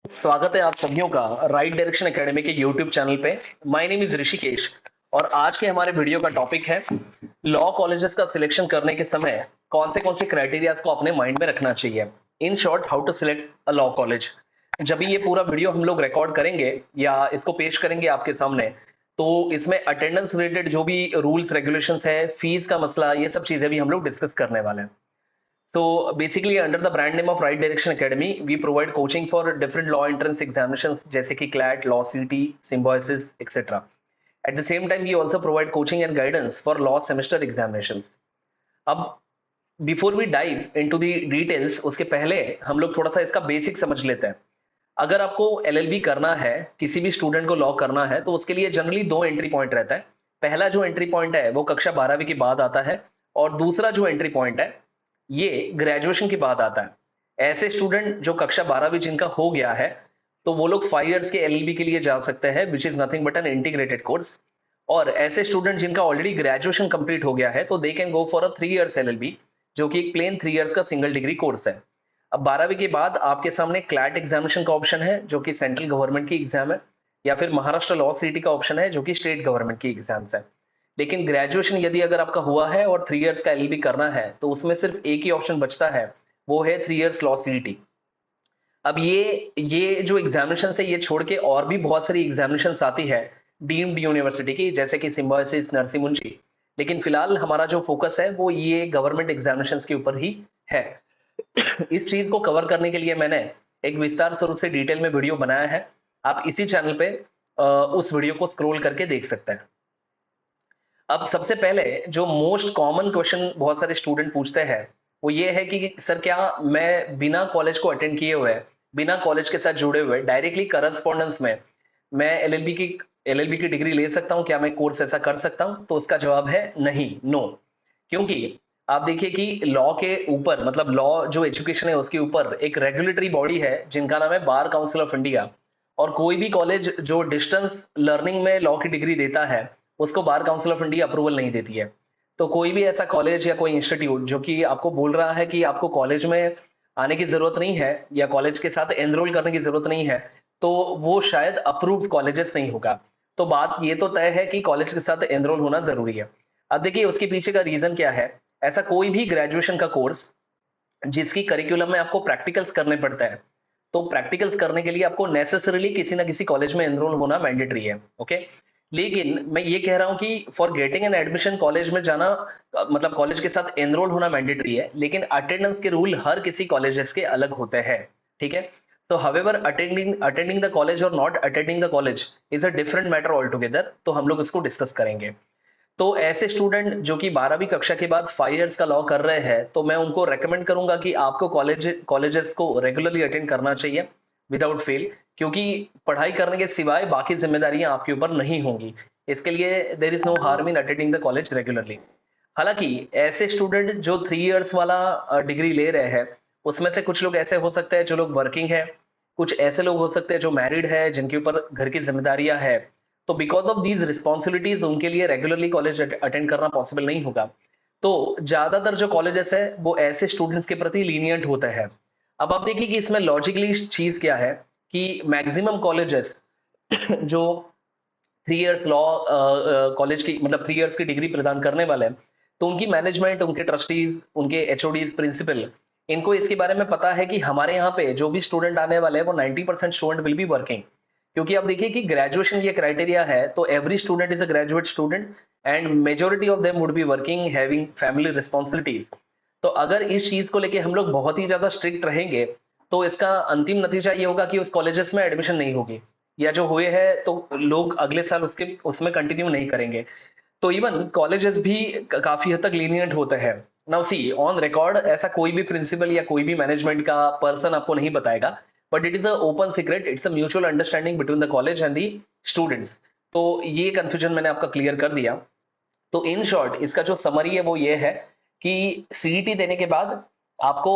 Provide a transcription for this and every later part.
स्वागत है आप सभियों का राइट डायरेक्शन एकेडमी के यूट्यूब चैनल पे। माय नेम इज ऋषिकेश और आज के हमारे वीडियो का टॉपिक है लॉ कॉलेजेस का सिलेक्शन करने के समय कौन से क्राइटेरियाज को अपने माइंड में रखना चाहिए। In short, how to select a law college. जब भी ये पूरा वीडियो हम लोग रिकॉर्ड करेंगे या इसको पेश करेंगे आपके सामने, तो इसमें अटेंडेंस रिलेटेड जो भी रूल्स रेगुलेशंस है, फीस का मसला, ये सब चीजें भी हम लोग डिस्कस करने वाले हैं। So basically, under the brand name of Right Direction Academy, we provide coaching for different law entrance examinations जैसे कि CLAT, Law CT, Symbiosis, etc. At the same time, we also provide coaching and guidance for law semester examinations. अब before we dive into the details, उसके पहले हम लोग थोड़ा सा इसका बेसिक समझ लेते हैं। अगर आपको एलएलबी करना है, किसी भी स्टूडेंट को लॉ करना है, तो उसके लिए जनरली दो एंट्री पॉइंट रहता है। पहला जो एंट्री पॉइंट है वो कक्षा 12वीं के बाद आता है, और दूसरा जो एंट्री पॉइंट है ये ग्रेजुएशन के बाद आता है। ऐसे स्टूडेंट जो कक्षा 12वीं जिनका हो गया है, तो वो लोग 5 इयर्स के एलएलबी के लिए जा सकते हैं, which is nothing but an integrated course. और ऐसे स्टूडेंट जिनका ऑलरेडी ग्रेजुएशन कंप्लीट हो गया है, तो they can go for a 3 years LLB, जो कि एक प्लेन 3 इयर्स का सिंगल डिग्री कोर्स है। अब 12वीं के बाद आपके सामने क्लैट एग्जामिनेशन का ऑप्शन है, जो कि सेंट्रल गवर्नमेंट की एग्जाम है, या फिर महाराष्ट्र लॉ सिटी का ऑप्शन है, जो कि स्टेट गवर्नमेंट की एग्जाम्स है। लेकिन ग्रेजुएशन यदि अगर आपका हुआ है और 3 इयर्स का एलएलबी करना है, तो उसमें सिर्फ एक ही ऑप्शन बचता है, वो है 3 इयर्स लॉ सीटी। अब ये जो एग्जामिनेशन है, ये छोड़ के और भी बहुत सारी एग्जामिनेशन आती है डीम्ड यूनिवर्सिटी की, जैसे कि सिम्बायोसिस, नरसिंह मुंशी। लेकिन फिलहाल हमारा जो फोकस है वो ये गवर्नमेंट एग्जामिनेशन के ऊपर ही है। इस चीज को कवर करने के लिए मैंने एक विस्तार स्वरूप से डिटेल में वीडियो बनाया है। आप इसी चैनल पे उस वीडियो को स्क्रॉल करके देख सकते हैं। अब सबसे पहले जो मोस्ट कॉमन क्वेश्चन बहुत सारे स्टूडेंट पूछते हैं, वो ये है कि सर, क्या मैं बिना कॉलेज को अटेंड किए हुए, बिना कॉलेज के साथ जुड़े हुए, डायरेक्टली करस्पॉन्डेंस में मैं एलएलबी की डिग्री ले सकता हूं? क्या मैं कोर्स ऐसा कर सकता हूं? तो उसका जवाब है नहीं, नो। क्योंकि आप देखिए कि लॉ के ऊपर, मतलब लॉ जो एजुकेशन है उसके ऊपर एक रेगुलेटरी बॉडी है जिनका नाम है बार काउंसिल ऑफ इंडिया। और कोई भी कॉलेज जो डिस्टेंस लर्निंग में लॉ की डिग्री देता है, उसको bar council of India approval नहीं देती है। तो कोई भी ऐसा कॉलेज या कोई इंस्टीट्यूट जो कि आपको बोल रहा है कि आपको कॉलेज में आने की जरूरत नहीं है या कॉलेज के साथ एनरोल करने की जरूरत नहीं है, तो वो शायद अप्रूव्ड कॉलेजेस नहीं होगा। तो बात ये तो तय है कि कॉलेज के साथ एनरोल होना जरूरी है। अब देखिए उसके पीछे का रीजन क्या है। ऐसा कोई भी ग्रेजुएशन का कोर्स जिसकी करिकुलम में आपको प्रैक्टिकल्स करने पड़ता है, तो प्रैक्टिकल्स करने के लिए आपको नेसेसरीली किसी ना किसी कॉलेज में एनरोल होना मैंडेटरी है। ओके। लेकिन मैं ये कह रहा हूं कि for getting an admission college में जाना, मतलब कॉलेज के साथ एनरोल होना मैंडेटरी है, लेकिन अटेंडेंस के रूल हर किसी कॉलेजेस के अलग होते हैं। ठीक है। तो हवेवर अटेंडिंग द कॉलेज और not attending the college is a different matter all together. तो हम लोग इसको डिस्कस करेंगे। तो ऐसे स्टूडेंट जो कि 12वीं कक्षा के बाद 5 इयर्स का लॉ कर रहे हैं, तो मैं उनको रेकमेंड करूंगा कि आपको कॉलेजेस को रेगुलरली अटेंड करना चाहिए विदाउट फेल। क्योंकि पढ़ाई करने के सिवाय बाकी जिम्मेदारियां आपके ऊपर नहीं होंगी। इसके लिए there is no harm in attending the college regularly. हालांकि ऐसे स्टूडेंट जो 3 इयर्स वाला डिग्री ले रहे हैं, उसमें से कुछ लोग ऐसे हो सकते हैं जो लोग वर्किंग है, कुछ ऐसे लोग हो सकते हैं जो मैरिड है, जिनके ऊपर घर की जिम्मेदारियां है। तो बिकॉज ऑफ दीज रिस्पॉन्सिबिलिटीज उनके लिए रेगुलरली कॉलेज अटेंड करना पॉसिबल नहीं होगा। तो ज्यादातर जो कॉलेजेस है वो ऐसे स्टूडेंट्स के प्रति लीनियंट होते हैं। अब आप देखिए कि इसमें लॉजिकली चीज क्या है कि मैक्सिमम कॉलेजेस जो 3 इयर्स लॉ कॉलेज की, मतलब 3 इयर्स की डिग्री प्रदान करने वाले हैं, तो उनकी मैनेजमेंट, उनके ट्रस्टीज, उनके एचओडीज, प्रिंसिपल, इनको इसके बारे में पता है कि हमारे यहाँ पे जो भी स्टूडेंट आने वाले हैं वो 90% स्टूडेंट विल बी वर्किंग। क्योंकि आप देखिए कि ग्रेजुएशन ये क्राइटेरिया है, तो every student is a graduate student and majority of them would be working, having family responsibilities. तो अगर इस चीज को लेके हम लोग बहुत ही ज्यादा स्ट्रिक्ट रहेंगे, तो इसका अंतिम नतीजा ये होगा कि उस कॉलेजेस में एडमिशन नहीं होगी, या जो हुए हैं तो लोग अगले साल उसके उसमें कंटिन्यू नहीं करेंगे। तो इवन कॉलेजेस भी काफी हद तक लीनियंट होते हैं। नाउ सी ऑन रिकॉर्ड, ऐसा कोई भी प्रिंसिपल या कोई भी मैनेजमेंट का पर्सन आपको नहीं बताएगा, but it is a open secret, it's a mutual understanding between the college and the students. तो ये कंफ्यूजन मैंने आपका क्लियर कर दिया। तो इन शॉर्ट इसका जो समरी है वो ये है कि सीईटी देने के बाद आपको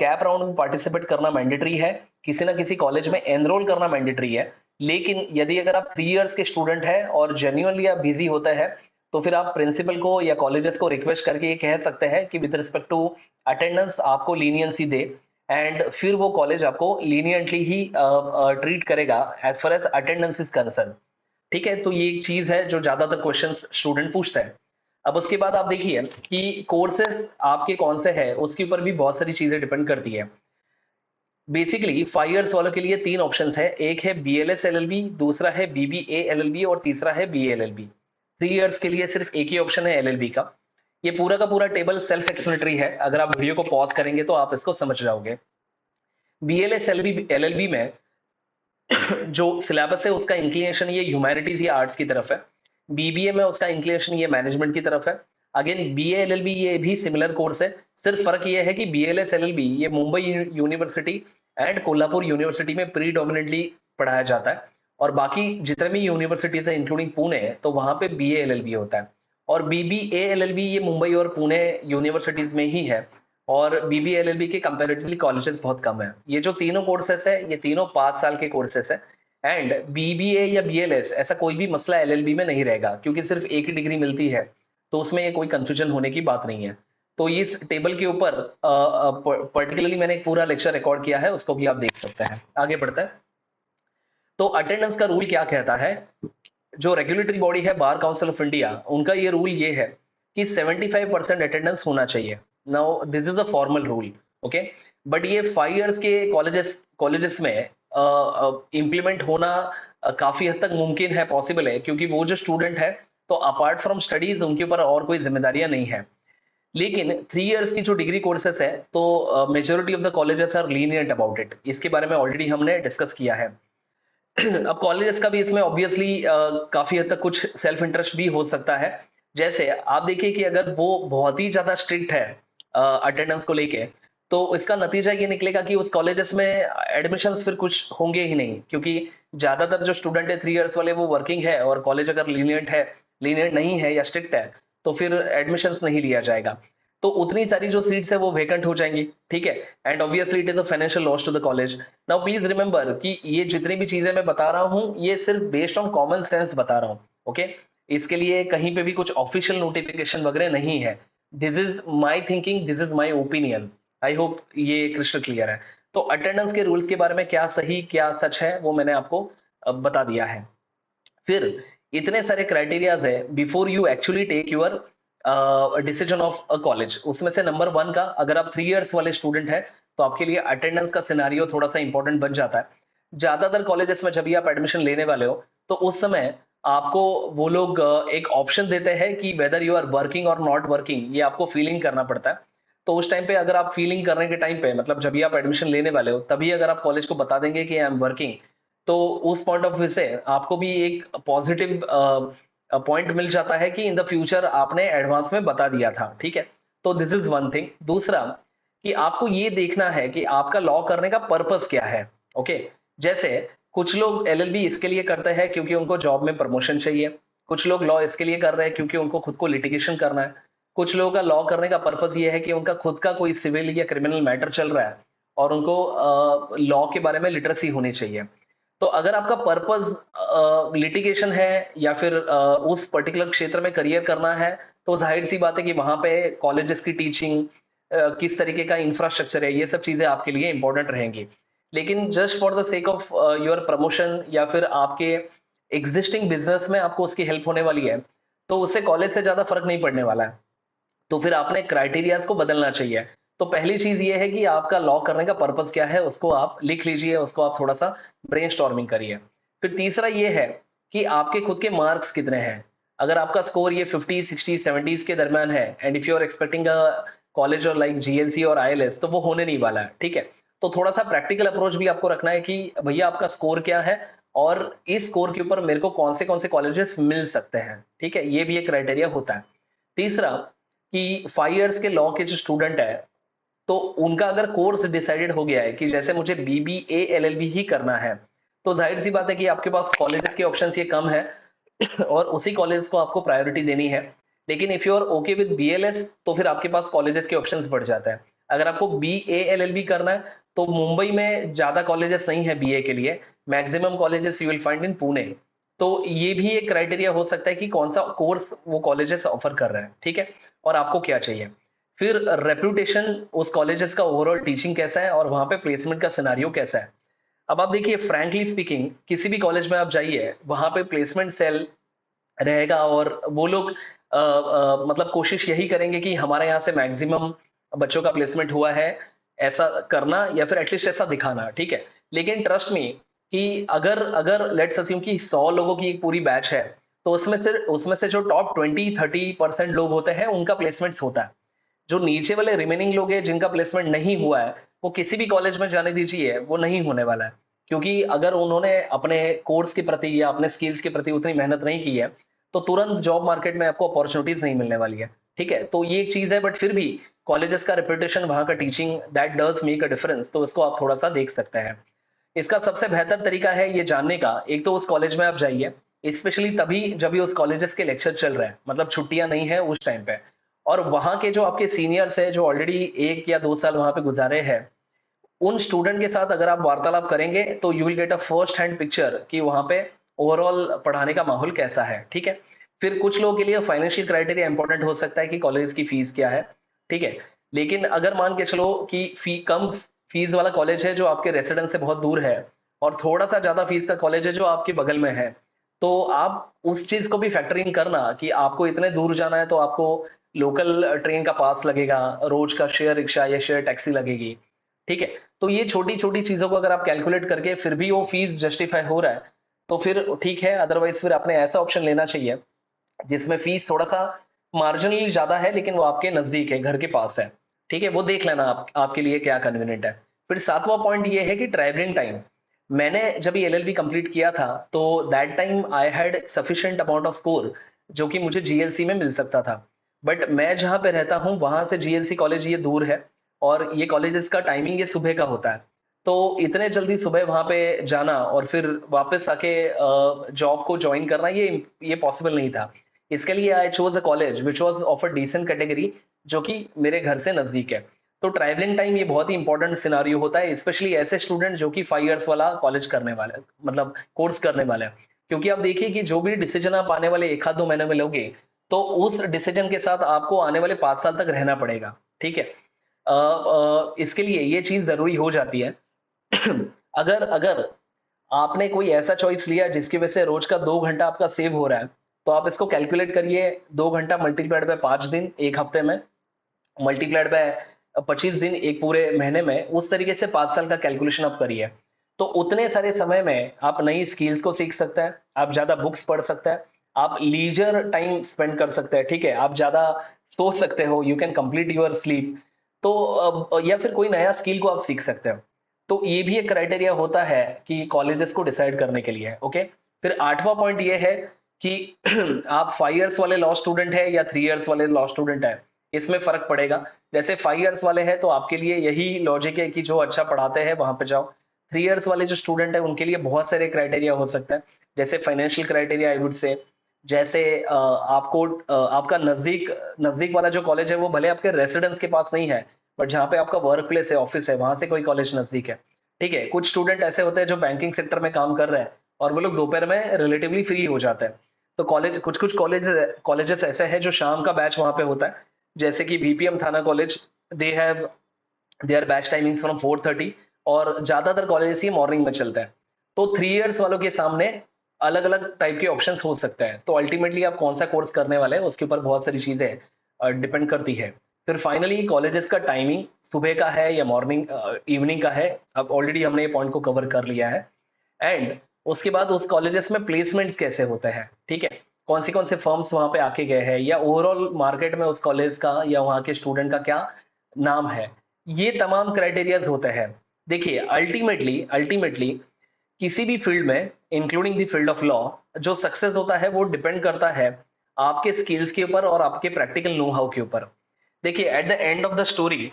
कैप राउंड में पार्टिसिपेट करना मैंडेटरी है, किसी ना किसी कॉलेज में एनरोल करना मैंडेटरी है। लेकिन यदि अगर आप 3 इयर्स के स्टूडेंट हैं और जेन्युइनली आप बिजी होते हैं, तो फिर आप प्रिंसिपल को या कॉलेजेस को रिक्वेस्ट करके ये कह सकते हैं कि विद रिस्पेक्ट टू अटेंडेंस आपको लीनियंसी दे। एंड फिर वो कॉलेज आपको लीनियंटली ही ट्रीट करेगा as far as attendance is concern. ठीक है, तो ये एक चीज है जो ज्यादातर क्वेश्चंस स्टूडेंट पूछते हैं। अब उसके बाद आप देखिए कि कोर्सेज आपके कौन से हैं, उसके ऊपर भी बहुत सारी चीजें डिपेंड करती है। बेसिकली 5 इयर्स वालों के लिए 3 ऑप्शंस है, एक है BLS LLB, दूसरा है BBA LLB और तीसरा है BA LLB। 3 इयर्स के लिए सिर्फ एक ही ऑप्शन है LLB का। ये पूरा का पूरा टेबल सेल्फ एक्सप्लेनेटरी है, अगर आप वीडियो को पॉज करेंगे तो आप इसको समझ जाओगे। BLS LLB में जो सिलेबस है उसका इंक्लिनेशन ये ह्यूमैनिटीज या आर्ट्स की तरफ है। BBA में उसका इंक्लिनेशन ये मैनेजमेंट की तरफ है। अगेन BA LLB ये भी सिमिलर कोर्स है, सिर्फ फर्क ये है कि BLS LLB ये Mumbai university and Kolhapur university में प्रीडोमिनेटली पढ़ाया जाता है, और बाकी जितने भी यूनिवर्सिटीज है इंक्लूडिंग पुणे तो वहां पे BA LLB होता है। और BBA LLB ये मुंबई और पुणे यूनिवर्सिटीज में ही है, और BBA LLB के कंपैरेटिवली कॉलेजेस बहुत कम है। ये जो तीनों कोर्सेस है ये तीनों 5 साल के कोर्सेस है। एंड BBA या BLS ऐसा कोई भी मसला LLB में नहीं रहेगा, क्योंकि सिर्फ एक ही डिग्री मिलती है, तो उसमें ये कोई कंफ्यूजन होने की बात नहीं है। तो इस टेबल के ऊपर पर्टिकुलरली मैंने एक पूरा लेक्चर रिकॉर्ड किया है, उसको भी आप देख सकते हैं। आगे बढ़ते हैं। तो अटेंडेंस का रूल क्या कहता है? जो रेगुलेटरी बॉडी है बार काउंसिल ऑफ इंडिया, उनका ये रूल ये है कि 75% अटेंडेंस होना चाहिए। Now this is a formal rule, okay, but ये 5 इयर्स के कॉलेजेस कॉलेजेस में इम्प्लीमेंट होना काफी हद तक मुमकिन है, पॉसिबल है, क्योंकि वो जो स्टूडेंट है तो अपार्ट फ्रॉम स्टडीज उनके ऊपर और कोई जिम्मेदारियां नहीं है। लेकिन 3 इयर्स की जो डिग्री कोर्सेस है तो majority of the colleges are lenient about it, इसके बारे में ऑलरेडी हमने डिस्कस किया है। अब कॉलेजेस का भी इसमें ऑब्वियसली काफी हद तक कुछ सेल्फ इंटरेस्ट भी हो सकता है। जैसे आप देखिए कि अगर वो बहुत ही ज्यादा स्ट्रिक्ट है अटेंडेंस को लेके, तो इसका नतीजा ये निकलेगा कि उस कॉलेजेस में एडमिशन्स फिर कुछ होंगे ही नहीं, क्योंकि ज्यादातर जो स्टूडेंट है 3 इयर्स वाले वो वर्किंग है, और कॉलेज अगर लीनियंट नहीं है या स्ट्रिक्ट है तो फिर एडमिशन्स नहीं लिया जाएगा, तो उतनी सारी जो सीट्स है वो वेकेंट हो जाएंगी। ठीक है, and obviously it is a financial loss to the college. Now please remember कि ये जितनी भी चीजें मैं बता रहा हूं ये सिर्फ बेस्ड ऑन कॉमन सेंस बता रहा हूं, ओके। इसके लिए कहीं पे भी कुछ ऑफिशियल नोटिफिकेशन वगैरह नहीं है। This is my thinking, this is my opinion. I hope ये क्रिस्टल क्लियर है। तो अटेंडेंस के रूल्स के बारे में क्या सही क्या सच है वो मैंने आपको बता दिया है। फिर इतने सारे क्राइटेरियाज है before you actually take your decision of a college. उसमें से नंबर 1 का, अगर आप 3 इयर्स वाले स्टूडेंट है तो आपके लिए अटेंडेंस का सिनारियो थोड़ा सा इंपॉर्टेंट बन जाता है। ज्यादातर कॉलेजेस में जब भी आप एडमिशन लेने वाले हो तो उस समय आपको वो लोग एक ऑप्शन देते हैं कि वेदर यू आर वर्किंग और नॉट वर्किंग, ये आपको फीलिंग करना पड़ता है। तो उस टाइम पे अगर आप फीलिंग करने के टाइम पे, मतलब जब भी आप एडमिशन लेने वाले हो तभी अगर आप कॉलेज को बता देंगे कि आई एम वर्किंग, तो उस पॉइंट ऑफ व्यू से आपको भी एक पॉजिटिव पॉइंट मिल जाता है कि इन द फ्यूचर आपने एडवांस में बता दिया था। ठीक है, तो दिस इज वन थिंग। दूसरा कि आपको ये देखना है कि आपका लॉ करने का पर्पस क्या है, ओके। जैसे कुछ लोग LLB इसके लिए करते हैं क्योंकि उनको जॉब में प्रमोशन चाहिए, कुछ लोग लॉ इसके लिए कर रहे हैं क्योंकि उनको खुद को लिटिगेशन करना है, कुछ लोगों का लॉ करने का पर्पस ये है कि उनका खुद का कोई सिविल या क्रिमिनल मैटर चल रहा है और उनको लॉ के बारे में लिटरेसी होनी चाहिए। तो अगर आपका पर्पस लिटिगेशन है या फिर उस पर्टिकुलर क्षेत्र में करियर करना है, तो जाहिर सी बात है कि वहां पे कॉलेजेस की टीचिंग, किस तरीके का इंफ्रास्ट्रक्चर है, ये सब चीजें आपके लिए इंपॉर्टेंट रहेंगी। लेकिन just for the sake of your promotion या फिर आपके एग्जिस्टिंग बिजनेस में आपको उसकी हेल्प होने वाली है, तो उससे कॉलेज से ज्यादा फर्क नहीं पड़ने वाला है। तो फिर आपने क्राइटेरियाज को बदलना चाहिए। तो पहली चीज ये है कि आपका लॉ करने का पर्पस क्या है, उसको आप लिख लीजिए, उसको आप थोड़ा सा ब्रेनस्टॉर्मिंग करिए। फिर तीसरा ये है कि आपके खुद के मार्क्स कितने हैं। अगर आपका स्कोर ये 50 60 70 के दरम्यान है and if you are expecting a college और लाइक GNC और ILS, तो वो होने नहीं वाला है। ठीक है, तो थोड़ा सा प्रैक्टिकल अप्रोच भी आपको रखना है कि भैया आपका स्कोर क्या है और इस स्कोर के ऊपर मेरे को कौन से कॉलेजेस मिल सकते हैं। ठीक है, ये भी एक क्राइटेरिया होता है। तीसरा कि 5 इयर्स के लॉ के जो स्टूडेंट है तो उनका अगर कोर्स डिसाइडेड हो गया है कि जैसे मुझे BBA LLB ही करना है, तो जाहिर सी बात है कि आपके पास कॉलेजेस के ऑप्शंस ये कम है और उसी कॉलेज को आपको प्रायोरिटी देनी है। लेकिन if you are okay with BLS तो फिर आपके पास कॉलेजेस के ऑप्शंस बढ़ जाते हैं। अगर आपको BA LLB करना है तो मुंबई में ज्यादा कॉलेजेस नहीं है BA के लिए, maximum colleges you will find in Pune. तो ये भी एक क्राइटेरिया हो सकता है कि कौन सा कोर्स वो कॉलेजेस ऑफर कर रहे हैं। ठीक है, और आपको क्या चाहिए। फिर रेपुटेशन, उस कॉलेजेस का ओवरऑल टीचिंग कैसा है और वहां पे प्लेसमेंट का सिनारियो कैसा है। अब आप देखिए, फ्रैंकली स्पीकिंग, किसी भी कॉलेज में आप जाइए, वहां पे प्लेसमेंट सेल रहेगा और वो लोग मतलब कोशिश यही करेंगे कि हमारे यहाँ से मैक्सिमम बच्चों का प्लेसमेंट हुआ है, ऐसा करना या फिर एटलीस्ट ऐसा दिखाना, ठीक है। लेकिन ट्रस्ट मी कि अगर अगर लेट्स अज्यूम कि 100 लोगों की एक पूरी बैच है, तो उसमें से जो टॉप 20-30% लोग होते हैं उनका प्लेसमेंट्स होता है। जो नीचे वाले रिमेनिंग लोग हैं जिनका प्लेसमेंट नहीं हुआ है, वो किसी भी कॉलेज में जाने दीजिए, वो नहीं होने वाला है। क्योंकि अगर उन्होंने अपने कोर्स के प्रति या अपने स्किल्स के प्रति उतनी मेहनत नहीं की है, तो तुरंत जॉब मार्केट में आपको अपॉर्चुनिटीज नहीं मिलने वाली है, ठीक है। तो ये एक चीज है, बट फिर भी कॉलेजेस का रेपुटेशन, वहां का teaching, that does make a difference, तो इसको आप थोड़ा सा देख सकते हैं। इसका सबसे बेहतर तरीका है ये जानने का, एक तो उस कॉलेज में आप जाइए, स्पेशली तभी जब भी उस कॉलेजेस के लेक्चर चल रहे हैं, मतलब छुट्टियां नहीं है उस टाइम पे, और वहां के जो आपके सीनियर्स है जो ऑलरेडी 1 या 2 साल वहां पे गुजारे हैं, उन स्टूडेंट के साथ अगर आप वार्तालाप करेंगे तो you will get a first hand picture कि वहां पे ओवरऑल पढ़ाने का माहौल कैसा है, ठीक है। फिर कुछ लोगों के लिए फाइनेंशियल क्राइटेरिया इंपॉर्टेंट हो सकता है कि कॉलेज की फीस क्या है, ठीक है। लेकिन अगर मान के चलो कि कम फीस वाला कॉलेज है जो आपके रेसिडेंस से बहुत दूर है, और थोड़ा सा ज्यादा फीस का कॉलेज है जो आपके बगल में है, तो आप उस चीज को भी फैक्टर इन करना कि आपको इतने दूर जाना है तो आपको लोकल ट्रेन का पास लगेगा, रोज का शेयर रिक्शा या शेयर टैक्सी लगेगी, ठीक है। तो ये छोटी छोटी चीजों को अगर आप कैलकुलेट करके फिर भी वो फीस जस्टिफाई हो रहा है, तो फिर ठीक है। अदरवाइज फिर आपने ऐसा ऑप्शन लेना चाहिए जिसमें फीस थोड़ा सा मार्जिनली ज्यादा है लेकिन वो आपके नजदीक है, घर के पास है, ठीक है। वो देख लेना आपके लिए क्या कन्वीनियंट है। फिर सातवां पॉइंट ये है कि ट्रैवलिंग टाइम। मैंने जब ये एलएलबी कंप्लीट किया था, तो that time I had sufficient amount off score जो कि मुझे जीएलसी में मिल सकता था। बट मैं जहां पे रहता हूँ वहां से जीएलसी कॉलेज ये दूर है, और ये कॉलेजेस का टाइमिंग ये सुबह का होता है। तो इतने जल्दी सुबह वहां पे जाना और फिर वापस आके जॉब को ज्वाइन करना, ये पॉसिबल नहीं था। इसके लिए I chose a college which was of a decent category, जो कि मेरे घर से नजदीक है। तो ट्रैवलिंग टाइम ये बहुत ही इंपॉर्टेंट सिनारियो होता है, स्पेशली ऐसे स्टूडेंट जो कि 5 इयर्स वाला कॉलेज करने वाले, मतलब कोर्स करने वाले हैं। क्योंकि आप देखिए कि जो भी डिसीजन आप आने वाले 1 आध 2 महीने में लोगे, तो उस डिसीजन के साथ आपको आने वाले 5 साल तक रहना पड़ेगा, ठीक है। इसके लिए ये चीज जरूरी हो जाती है। अगर अगर आपने कोई ऐसा चॉइस लिया जिसकी वजह से रोज का 2 घंटा आपका सेव हो रहा है, तो आप इसको कैलकुलेट करिए। 2 घंटा मल्टीप्लाइड बाय 5 दिन एक हफ्ते में, मल्टीप्लाइड बाय 25 दिन एक पूरे महीने में, उस तरीके से 5 साल का कैलकुलेशन आप करिए। तो उतने सारे समय में आप नई स्किल्स को सीख सकते हैं, आप ज्यादा बुक्स पढ़ सकते हैं, आप लीजर टाइम स्पेंड कर सकते हैं, ठीक है। आप ज्यादा सोच सकते हो, you can complete your sleep. तो या फिर कोई नया स्किल को आप सीख सकते हो। तो ये भी एक क्राइटेरिया होता है कि कॉलेजेस को डिसाइड करने के लिए, ओके। फिर आठवां पॉइंट ये है कि आप 5 इयर्स वाले लॉ स्टूडेंट है या 3 इयर्स वाले लॉ स्टूडेंट है, इसमें फर्क पड़ेगा। जैसे 5 इयर्स वाले हैं तो आपके लिए यही लॉजिक है कि जो अच्छा पढ़ाते हैं वहां पे जाओ। 3 इयर्स वाले जो स्टूडेंट है उनके लिए बहुत सारे क्राइटेरिया हो सकता है, जैसे financial criteria I would say. जैसे आपका नजदीक नजदीक वाला जो कॉलेज है वो भले आपके रेसिडेंस के पास नहीं है, बट जहाँ पे आपका वर्क प्लेस है, ऑफिस है, वहां से कोई कॉलेज नजदीक है, ठीक है। कुछ स्टूडेंट ऐसे होते हैं जो बैंकिंग सेक्टर में काम कर रहे हैं और वो लोग दोपहर में रिलेटिवली फ्री हो जाते हैं। तो कॉलेज, कुछ कुछ कॉलेजेस ऐसे हैं जो शाम का बैच वहां पे होता है, जैसे कि बीपीएम थाना college, they have their batch timings from 4:30, और ज्यादातर कॉलेजेस ही मॉर्निंग में चलते हैं। तो 3 इयर्स वालों के सामने अलग अलग टाइप के ऑप्शंस हो सकते हैं। तो अल्टीमेटली आप कौन सा कोर्स करने वाले हैं उसके ऊपर बहुत सारी चीजें डिपेंड करती है। फिर फाइनली कॉलेजेस का टाइमिंग सुबह का है या मॉर्निंग इवनिंग का है, अब ऑलरेडी हमने ये पॉइंट को कवर कर लिया है। एंड उसके बाद उस कॉलेजेस में प्लेसमेंट्स कैसे होते हैं, ठीक है। कौन से फर्म्स वहां पे आके गए हैं, या ओवरऑल मार्केट में उस कॉलेज का या वहां के स्टूडेंट का क्या नाम है, ये तमाम क्राइटेरियाज होते हैं। देखिए, अल्टीमेटली अल्टीमेटली किसी भी फील्ड में, including the field of law, जो सक्सेस होता है वो डिपेंड करता है आपके स्किल्स के ऊपर और आपके प्रैक्टिकल नो हाउ के ऊपर। देखिए, at the end of the story,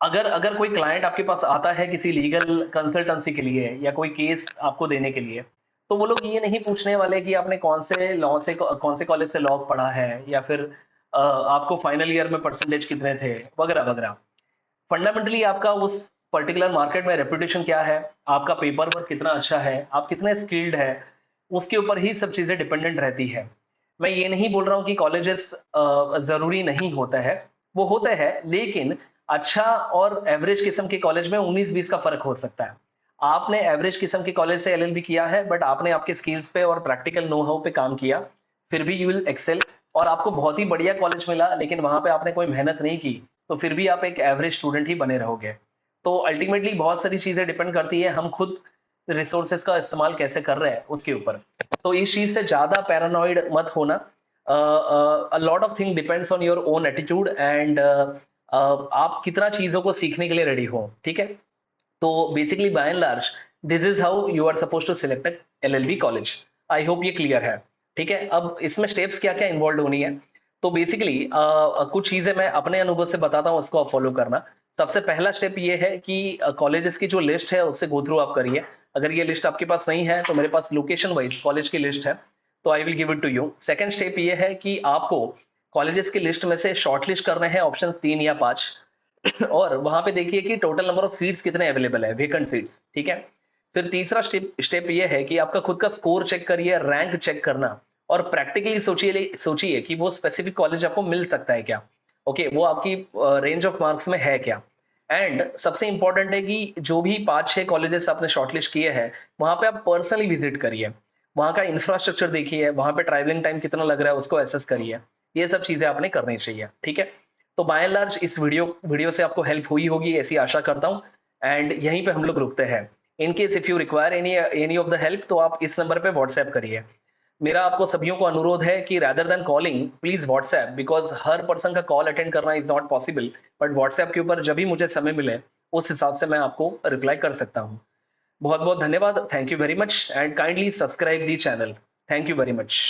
अगर अगर कोई क्लाइंट आपके पास आता है किसी लीगल कंसल्टेंसी के लिए या कोई केस आपको देने के लिए, तो वो लोग ये नहीं पूछने वाले कि आपने कौन से कॉलेज से लॉ पढ़ा है, या फिर आपको फाइनल ईयर में परसेंटेज कितने थे, वगैरह वगैरह। फंडामेंटली आपका उस पर्टिकुलर मार्केट में रेपुटेशन क्या है, आपका पेपर वर्क कितना अच्छा है, आप कितने स्किल्ड है, उसके ऊपर ही सब चीजें डिपेंडेंट रहती है। मैं ये नहीं बोल रहा हूँ कि कॉलेजेस जरूरी नहीं होता है, वो होता है, लेकिन अच्छा और एवरेज किस्म के कॉलेज में 19-20 का फर्क हो सकता है। आपने एवरेज किस्म के कॉलेज से एलएलबी किया है, बट आपने आपके स्किल्स पे और प्रैक्टिकल नो हाउ पे काम किया, फिर भी यू विल एक्सेल। और आपको बहुत ही बढ़िया कॉलेज मिला, लेकिन वहां पे आपने कोई मेहनत नहीं की, तो फिर भी आप एक एवरेज स्टूडेंट ही बने रहोगे। तो अल्टीमेटली बहुत सारी चीजें डिपेंड करती है हम खुद रिसोर्सेज का इस्तेमाल कैसे कर रहे हैं उसके ऊपर। तो इस चीज से ज्यादा पैरानॉइड मत होना। A lot of thing depends on your own attitude and आप कितना चीजों को सीखने के लिए रेडी हो, ठीक है। तो basically by and large this is how you are suppose to select LLB college. I hope ये क्लियर है, ठीक है। अब इसमें स्टेप्स क्या क्या इन्वॉल्व होनी है, तो बेसिकली कुछ चीजें मैं अपने अनुभव से बताता हूँ, उसको आप फॉलो करना। सबसे पहला स्टेप ये है कि कॉलेजेस की जो लिस्ट है उससे गो थ्रू आप करिए। अगर ये लिस्ट आपके पास नहीं है तो मेरे पास लोकेशन वाइज कॉलेज की लिस्ट है, तो I will give it to you. Second step ये है कि आपको कॉलेजेस की लिस्ट में से शॉर्टलिस्ट करने हैं ऑप्शन 3 या 5, और वहां पे देखिए कि टोटल नंबर ऑफ सीट्स कितने अवेलेबल है, वेकेंट सीट्स, ठीक है। फिर तीसरा स्टेप स्टेप ये है कि आपका खुद का स्कोर चेक करिए, रैंक चेक करना, और प्रैक्टिकली सोचिए सोचिए कि वो स्पेसिफिक कॉलेज आपको मिल सकता है क्या, ओके, वो आपकी रेंज ऑफ मार्क्स में है क्या। एंड सबसे इंपॉर्टेंट है कि जो भी 5-6 कॉलेजेस आपने शॉर्टलिस्ट किए हैं, वहां पे आप पर्सनली विजिट करिए, वहां का इंफ्रास्ट्रक्चर देखिए, वहां पे ट्रैवलिंग टाइम कितना लग रहा है उसको एसेस करिए। ये सब चीजें आपने करनी चाहिए, ठीक है। तो बाय एंड लार्ज इस वीडियो से आपको हेल्प हुई होगी ऐसी आशा करता हूँ, एंड यहीं पे हम लोग रुकते हैं। In case if you require any of the help, तो आप इस नंबर पे व्हाट्सएप करिए। मेरा आपको सभियों को अनुरोध है कि rather than calling please WhatsApp, because her person का कॉल अटेंड करना is not possible, but WhatsApp के ऊपर जब भी मुझे समय मिले उस हिसाब से मैं आपको रिप्लाई कर सकता हूँ। बहुत बहुत धन्यवाद, thank you very much, and kindly subscribe the channel. Thank you very much.